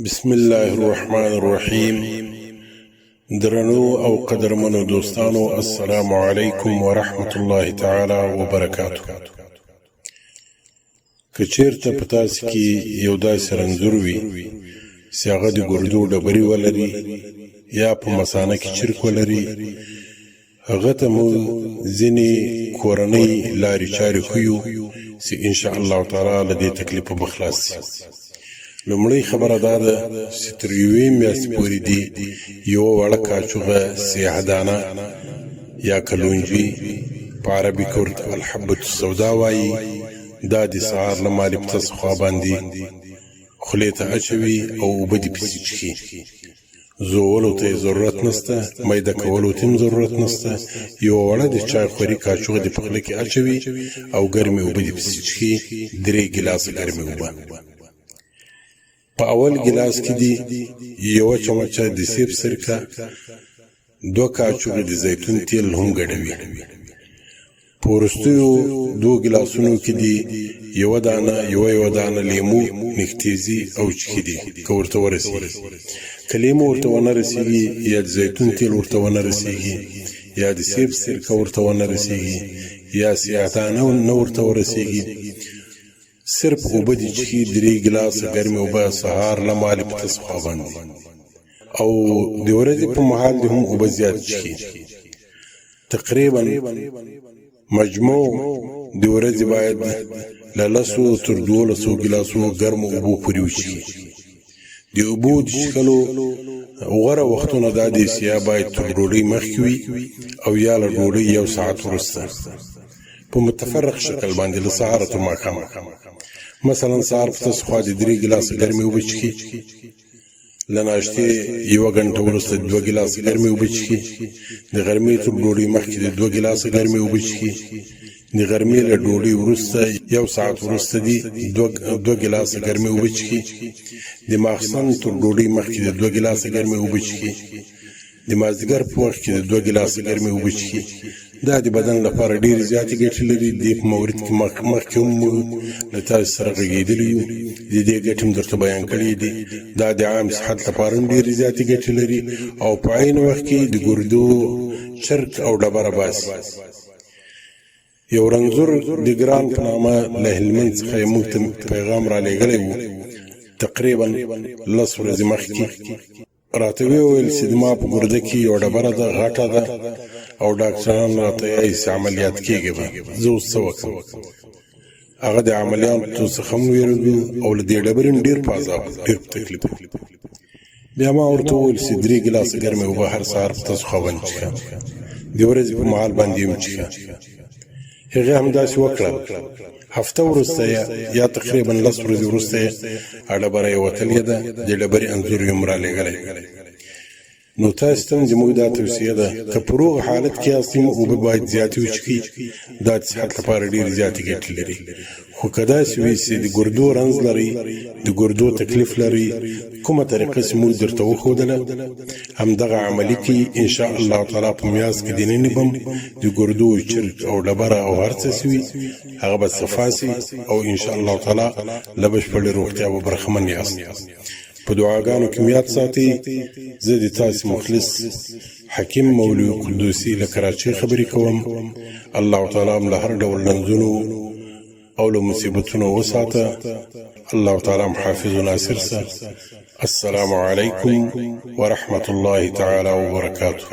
بسم الله الرحمن الرحیم. درنو او قدرمنو دوستانو، السلام علیکم ورحمت الله تعالی وبرکاتہ. کچیرته په تاسو کې یو داسې رنځور وي چې هغه د ګردو ډبرې ولري یا په مثانه کې چرک ولري، هغه ته مو ځینې کورنۍ لارې چارې ښیو چې انشاء الله تعالی له دې تکلیفه به خلاص شي. لومړی خبره دا ده چې تر یوې میاشتې پورې دې یوه وړه کاچوغه سیاهدانه یا کلونجي په عربي کې ورته الحبة السودا وایي، دا د سهار له مالپته څخه باندې خولې ته اچوي او اوبه دې پسې څښي. زوولو ته یې ضرورت نشته، میده کولو ته هم ضرورت نشته. یوه وړه د چای خوري کاچوغه دې په خوله کې اچوي او ګرمې اوبه دې پسې څښي، 3 ګیلاسه ګرمې اوبه. په اول ګلاس کې دی یوه چمچه د سیب سرکه، 2 کاچوغې د زیتون تیل هم ګډوي. په وروستیو 2 ګلاسونو کې دی یوه دانه لیمو نکتیزي او چکي دي که ورته ورسیږي. که لیمو ورته ونه رسیږي یا د زیتون تیل ورته ونه رسیږي یا د سیب سرکه ورته ونه رسیږي یا سیاهدانه نه ورته ورسیږي، صرف اوبه دي چښي 3 ګلاسه ګرمې اوبه سهار له مالپته څخه باندې، او د ورځې په مهال دې هم اوبه زیات چښي. تقریبا مجموع د ورځې باید له 10 تر 12 ګلاسو ګرمو اوبو پورې وچښي. د اوبو د څښلو غوره وختونه دا دي چې یا باید تر ډوډۍ مخکې وي او یا له ډوډۍ 1 ساعت وروسته په متفرق شکل باندې له سهاره تر ماښامه. مثلا سهار په تاسو خوا د 3 ګلاسه ګرمې اوبه چښي، له ناشتې 1 غنټه وروسته 2 ګلاسه ګرمې اوبه چښي، د غرمې تر ډوډۍ مخکې د 2 ګلاسه ګرمې اوبه چښي، د غرمې له ډوډۍ وروسته 1 ساعت وروسته دي 2 ګلاسه ګرمې اوبه چښي، د ماخستن تر ډوډۍ مخکې د 2 ګلاسه ګرمې اوبه چښي، د مازدیګر په وخت کې د 2 ګلاسه ګرمې اوبه چښي. دا د بدن لپاره ډېرې زیاتې ګټې لري. دې په مورد کې مخکې هم له تاسو سره غږېدلي یو، د دې ګټې هم درته بیان کړي دي. دا د عام صحت لپاره هم ډېرې زیاتې ګټې لري او په عین وخت کې د ګردو چرک او ډبره باسي. یو رنځور د ګران په نامه له هلمند څخه یې موږ ته پیغام را لېږلی و. تقریبا 10 ورځې مخکې راته وویل چې زما په ګرده کې یوه ډبره ده، غټه ده او ډاکټران راته وایي چې عملیات کېږي به. زه اوس څه وکړم؟ هغه د عملیاتو څخه هم وېرېدو او له دې ډبرې هم ډېر په عذاب، ډېر په تکلیف. بیا ما ورته وویل چې 3 ګلاسه ګرمې اوبه هر سهار په تاسو خوا باندې چښه، د ورځې په مهال باندې هم چښه. هغې همداسې وکړه. هفته وروسته یا تقریبا 10 ورځې وروسته ډبره یې وتلې ده، د ډبرې انځور یې هم رالیږلی. نو تاسو ته هم زموږ دا توصیه ده که په روغ حالت کې یاست اوبه باید زیاتې وچښئ، دا د صحت لپاره ډېرې زیاتې ګټې لري. خو که داسې وي چې د ګردو رنځ لرئ، د ګردو تکلیف لرئ، کومه طریقه چې موږ درته وښودله همدغه عملي کړئ. انشاء الله تعالی په میاشت کې دننه بم د ګردو چرک او ډبره او هر څه سوي هغه به صفا سي او انشاء الله تعالی له بشپړې روغتیا به برخمن یاست. په دعاګانو کې یاد ساتئ. زه د تاسو مخلص حکیم مولوي قدوسي له کراچۍ خبرې کوم. الله تعالی هم له هر ډول رنځونو او له مصیبتونو وساته. الله تعالی هم حافظ و ناصر سه. السلام علیکم ورحمة الله تعالی وبرکاته.